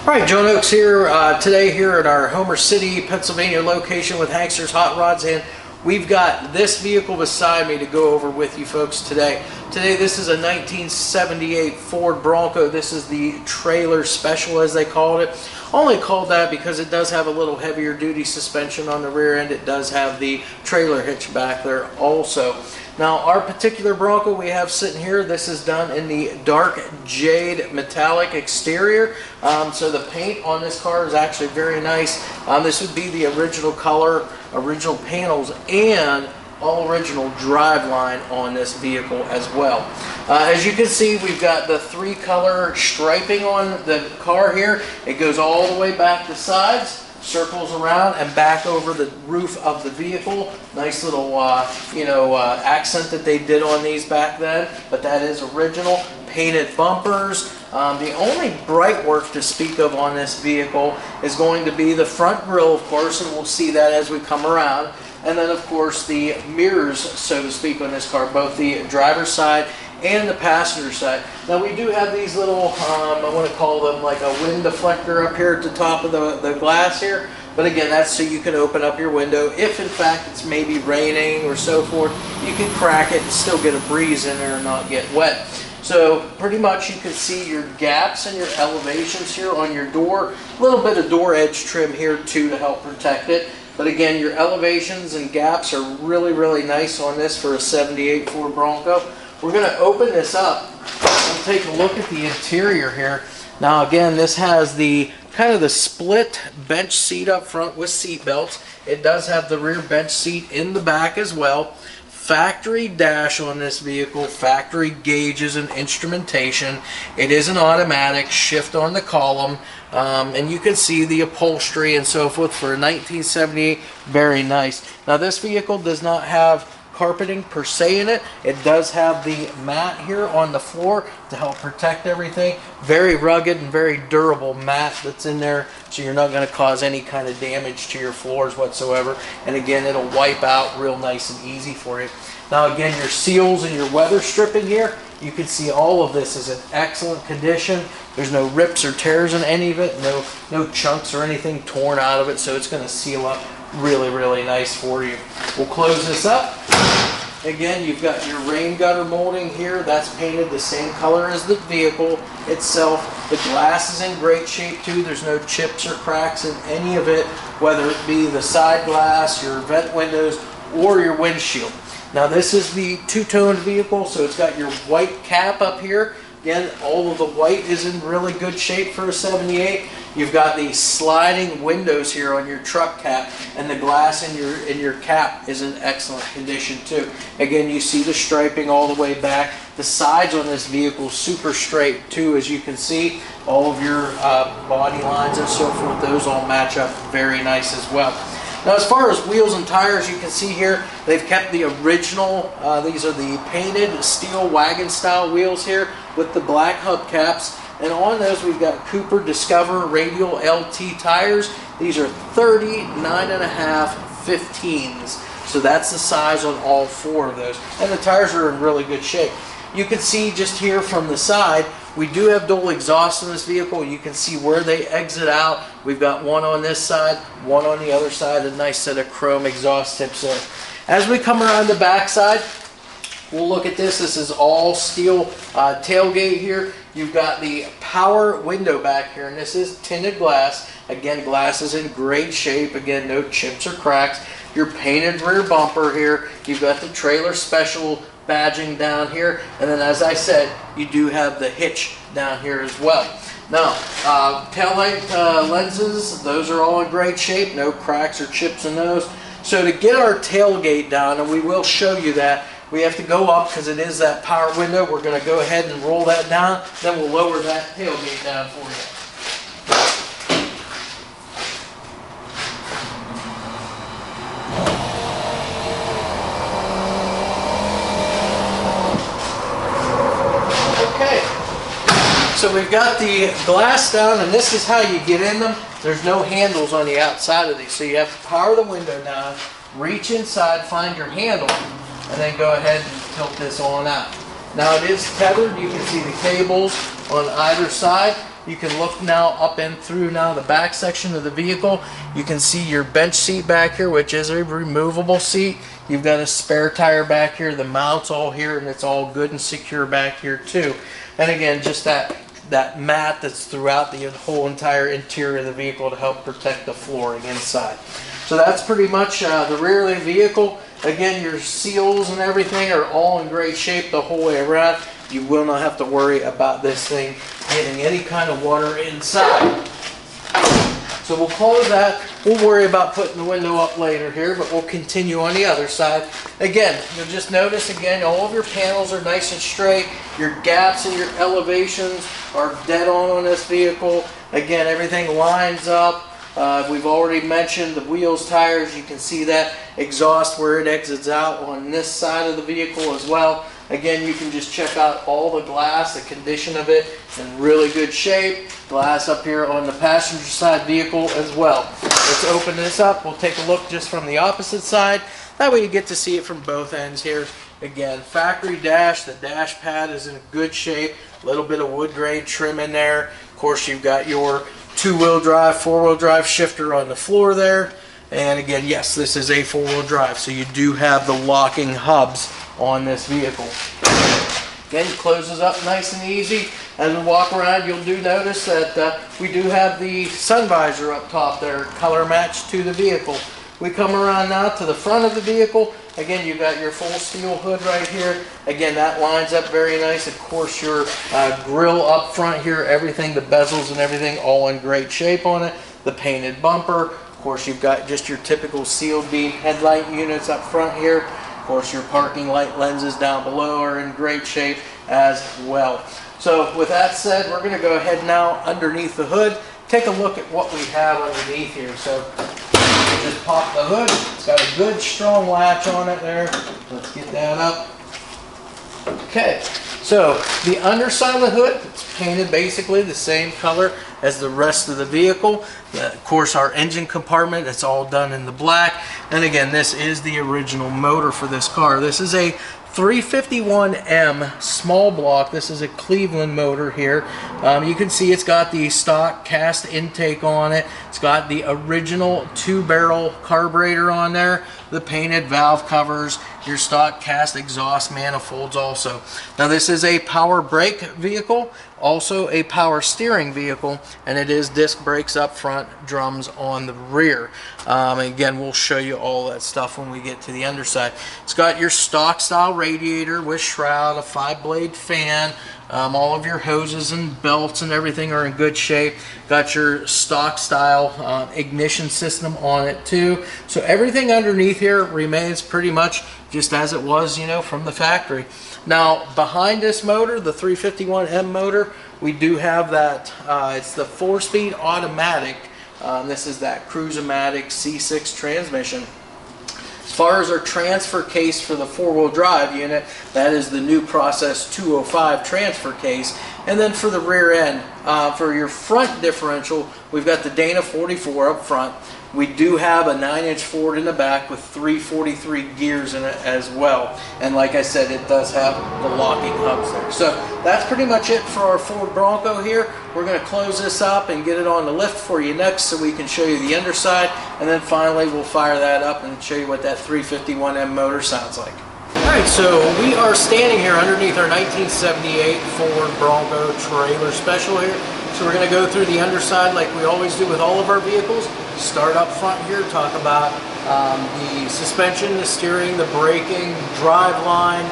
Alright, John Oaks here, today here at our Homer City, Pennsylvania location with Hankster's Hot Rods, and we've got this vehicle beside me to go over with you folks today. Today this is a 1978 Ford Bronco. This is the trailer special as they called it. Only called that because it does have a little heavier duty suspension on the rear end. It does have the trailer hitch back there also. Now our particular Bronco we have sitting here, this is done in the dark jade metallic exterior. So the paint on this car is actually very nice. This would be the original color, original panels, and all original drive line on this vehicle as well. As you can see, we've got the 3-color striping on the car here. It goes all the way back the sides, circles around and back over the roof of the vehicle. Nice little accent that they did on these back then, but that is original. Painted bumpers. The only bright work to speak of on this vehicle is going to be the front grille, of course, and we'll see that as we come around. And then, of course, the mirrors, so to speak, on this car, both the driver's side and the passenger side. Now, we do have these little, I want to call them like a wind deflector up here at the top of the glass here. But again, that's so you can open up your window. If, in fact, it's maybe raining or so forth, you can crack it and still get a breeze in there and not get wet. So pretty much you can see your gaps and your elevations here on your door. A little bit of door edge trim here too to help protect it. But again, your elevations and gaps are really, really nice on this for a 78 Ford Bronco. We're going to open this up and take a look at the interior here. Now again, this has the kind of the split bench seat up front with seat belts. It does have the rear bench seat in the back as well. Factory dash on this vehicle, factory gauges and instrumentation. It is an automatic, shift on the column, and you can see the upholstery and so forth for a 1978. Very nice. Now this vehicle does not have carpeting per se in it. It does have the mat here on the floor to help protect everything. Very rugged and very durable mat that's in there, so you're not going to cause any kind of damage to your floors whatsoever. And again, it'll wipe out real nice and easy for you. Now again, your seals and your weather stripping here, you can see all of this is in excellent condition. There's no rips or tears in any of it, no chunks or anything torn out of it, so it's going to seal up really, really nice for you. We'll close this up. Again, you've got your rain gutter molding here. That's painted the same color as the vehicle itself. The glass is in great shape too. There's no chips or cracks in any of it, whether it be the side glass, your vent windows, or your windshield. Now this is the two-toned vehicle, so it's got your white cap up here. Again, all of the white is in really good shape for a 78. You've got these sliding windows here on your truck cap, and the glass in your cap is in excellent condition too. Again, you see the striping all the way back. The sides on this vehicle super straight too, as you can see. All of your body lines and so forth, those all match up very nice as well. Now as far as wheels and tires, you can see here they've kept the original, these are the painted steel wagon style wheels here with the black hubcaps, and on those we've got Cooper Discover Radial LT tires. These are 39.5 15s, so that's the size on all 4 of those, and the tires are in really good shape. You can see just here from the side, we do have dual exhaust in this vehicle. You can see where they exit out. We've got one on this side, one on the other side, a nice set of chrome exhaust tips there. As we come around the back side, we'll look at this. This is all steel tailgate here. You've got the power window back here, and this is tinted glass. Again, glass is in great shape. Again, no chips or cracks. Your painted rear bumper here. You've got the trailer special badging down here, and then as I said, you do have the hitch down here as well. Now, taillight lenses, those are all in great shape. No cracks or chips in those. So to get our tailgate down, and we will show you that, we have to go up because it is that power window. We're going to go ahead and roll that down, then we'll lower that tailgate down for you. So we've got the glass down, and this is how you get in them. There's no handles on the outside of these, so you have to power the window down, reach inside, find your handle, and then go ahead and tilt this on out. Now it is tethered. You can see the cables on either side. You can look now up and through now the back section of the vehicle. You can see your bench seat back here, which is a removable seat. You've got a spare tire back here. The mount's all here, and it's all good and secure back here too. And again, just that mat that's throughout the whole entire interior of the vehicle to help protect the flooring inside. So that's pretty much the rear of the vehicle. Again, your seals and everything are all in great shape the whole way around. You will not have to worry about this thing getting any kind of water inside. So we'll close that. We'll worry about putting the window up later here, but we'll continue on the other side. Again, you'll just notice again, all of your panels are nice and straight. Your gaps and your elevations are dead on this vehicle. Again, everything lines up. We've already mentioned the wheels, tires. You can see that exhaust where it exits out on this side of the vehicle as well. Again, you can just check out all the glass, the condition of it in really good shape. Glass up here on the passenger side vehicle as well. Let's open this up. We'll take a look just from the opposite side. That way you get to see it from both ends here. Again, factory dash. The dash pad is in good shape. A little bit of wood grain trim in there. Of course, you've got your two-wheel drive, four-wheel drive shifter on the floor there. And again, yes, this is a four-wheel drive, so you do have the locking hubs on this vehicle. Again, it closes up nice and easy. As we walk around, you'll do notice that we do have the sun visor up top there, color matched to the vehicle. We come around now to the front of the vehicle. Again, you've got your full steel hood right here. Again, that lines up very nice. Of course, your grill up front here, everything, the bezels and everything, all in great shape on it. The painted bumper. Of course, you've got just your typical sealed beam headlight units up front here. Of course, your parking light lenses down below are in great shape as well. So with that said, we're going to go ahead now underneath the hood, take a look at what we have underneath here. So just pop the hood. It's got a good strong latch on it there. Let's get that up. Okay, so the underside of the hood, it's painted basically the same color as the rest of the vehicle. Of course, our engine compartment, it's all done in the black. And again, this is the original motor for this car. This is a 351M small block. This is a Cleveland motor here. You can see it's got the stock cast intake on it. It's got the original 2-barrel carburetor on there, the painted valve covers, your stock cast exhaust manifolds also. Now this is a power brake vehicle, also a power steering vehicle, and it is disc brakes up front, drums on the rear. Again, we'll show you all that stuff when we get to the underside. It's got your stock style radiator with shroud, a 5-blade fan. All of your hoses and belts and everything are in good shape. Got your stock style ignition system on it too. So everything underneath here remains pretty much just as it was, you know, from the factory. Now behind this motor, the 351M motor, we do have that, it's the 4-speed automatic. This is that Cruise-O-Matic C6 transmission. As far as our transfer case for the 4-wheel drive unit, that is the new Process 205 transfer case. And then for the rear end, for your front differential, we've got the Dana 44 up front. We do have a 9-inch Ford in the back with 343 gears in it as well. And like I said, it does have the locking hubs there. So that's pretty much it for our Ford Bronco here. We're going to close this up and get it on the lift for you next so we can show you the underside. And then finally we'll fire that up and show you what that 351M motor sounds like. Alright, so we are standing here underneath our 1978 Ford Bronco trailer special here. So we're going to go through the underside like we always do with all of our vehicles. Start up front here, talk about the suspension, the steering, the braking, drive line,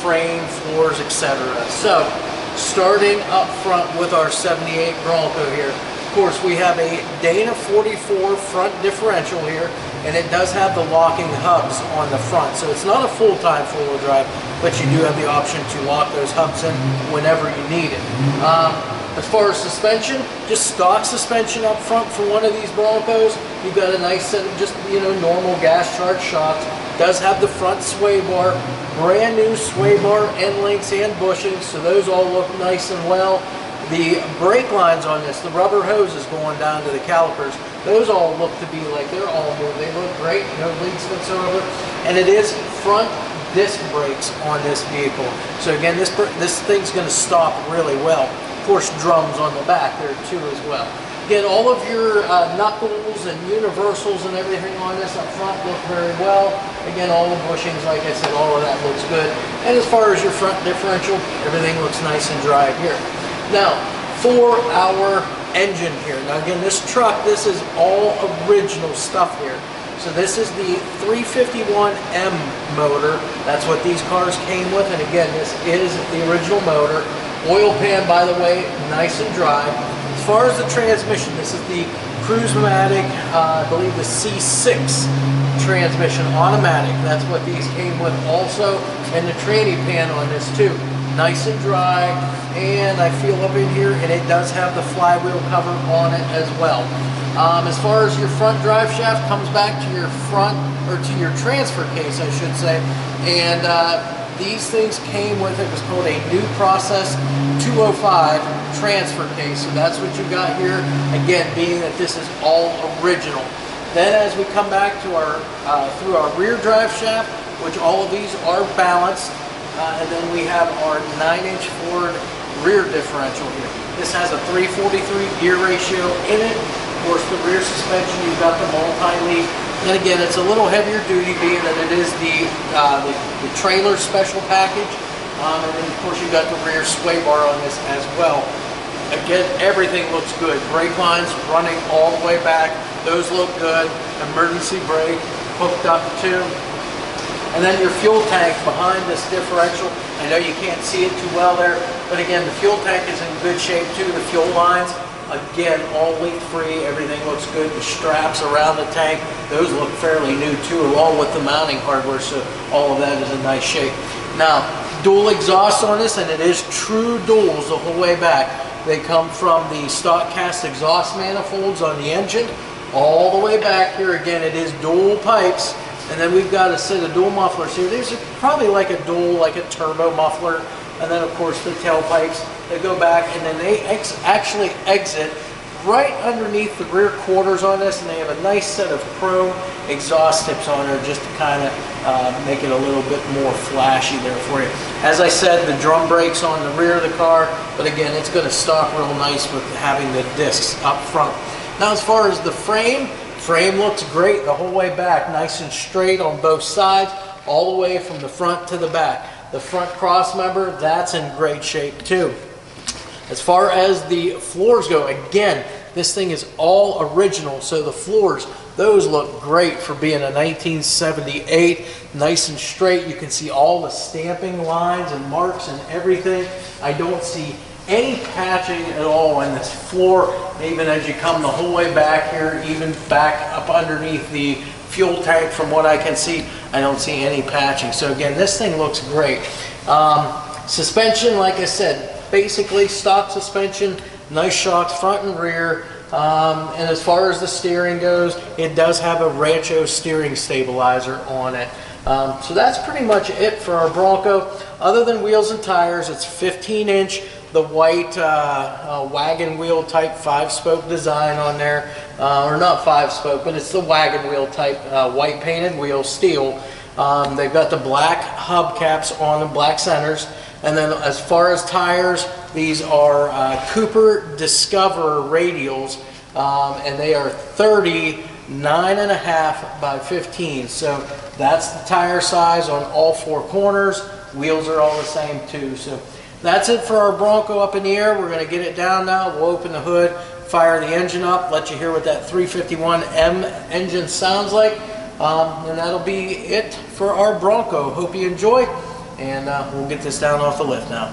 frame, floors, etc. So starting up front with our 78 Bronco here. Of course, we have a Dana 44 front differential here, and it does have the locking hubs on the front. So it's not a full-time 4-wheel drive, but you do have the option to lock those hubs in whenever you need it. As far as suspension, just stock suspension up front for one of these Broncos. You've got a nice set of just, you know, normal gas charged shocks. Does have the front sway bar, brand new sway bar, end links and bushings, so those all look nice and well. The brake lines on this, the rubber hoses going down to the calipers, those all look to be like they're all new. They look great, no leaks whatsoever. And it is front disc brakes on this vehicle. So again, this thing's going to stop really well. Of course, drums on the back there too as well. Again, all of your knuckles and universals and everything on this up front look very well. Again, all the bushings, like I said, all of that looks good. And as far as your front differential, everything looks nice and dry here. Now, for our engine here. Now again, this truck, this is all original stuff here. So this is the 351M motor. That's what these cars came with. And again, this is the original motor. Oil pan, by the way, nice and dry. As far as the transmission, this is the Cruise-matic, I believe the C6 transmission, automatic. That's what these came with also. And the tranny pan on this too. Nice and dry. And I feel up in here, and it does have the flywheel cover on it as well. As far as your front drive shaft, comes back to your front, or to your transfer case, I should say. And these things came with, it was called a New Process 205 transfer case. So that's what you got here. Again, being that this is all original. Then as we come back to our, through our rear drive shaft, which all of these are balanced, and then we have our 9-inch Ford rear differential here. This has a 343 gear ratio in it. Of course, the rear suspension, you've got the multi-leaf. And again, it's a little heavier duty, being that it is the trailer special package. And then, of course, you've got the rear sway bar on this as well. Again, everything looks good. Brake lines running all the way back. Those look good. Emergency brake hooked up too. And then your fuel tank behind this differential. I know you can't see it too well there, but again, the fuel tank is in good shape too. The fuel lines, again, all leak-free. Everything looks good. The straps around the tank, those look fairly new too, along with the mounting hardware, so all of that is in nice shape. Now, dual exhaust on this, and it is true duals the whole way back. They come from the stock cast exhaust manifolds on the engine, all the way back here. Again, it is dual pipes. And then we've got a set of dual mufflers here. These are probably like a dual, like a turbo muffler. And then, of course, the tailpipes that go back. And then they actually exit right underneath the rear quarters on this. And they have a nice set of chrome exhaust tips on there just to kind of make it a little bit more flashy there for you. As I said, the drum brakes on the rear of the car. But again, it's going to stock real nice with having the discs up front. Now, as far as the frame looks great the whole way back, nice and straight on both sides, all the way from the front to the back. The front cross member, that's in great shape too. As far as the floors go, again, this thing is all original, so the floors, those look great for being a 1978, nice and straight. You can see all the stamping lines and marks and everything. I don't see any patching at all in this floor, even as you come the whole way back here, even back up underneath the fuel tank. From what I can see, I don't see any patching. So again, this thing looks great. Suspension, like I said, basically stock suspension, nice shocks front and rear. And as far as the steering goes, it does have a Rancho steering stabilizer on it. So that's pretty much it for our Bronco. Other than wheels and tires, it's 15-inch. The white wagon wheel type 5-spoke design on there, or not 5-spoke, but it's the wagon wheel type white painted wheel, steel. They've got the black hubcaps on the black centers. And then as far as tires, these are Cooper Discover Radials, and they are 39.5 by 15. So that's the tire size on all four corners. Wheels are all the same too. So that's it for our Bronco up in the air. We're going to get it down now. We'll open the hood, fire the engine up, let you hear what that 351M engine sounds like. And that'll be it for our Bronco. Hope you enjoy, and we'll get this down off the lift now.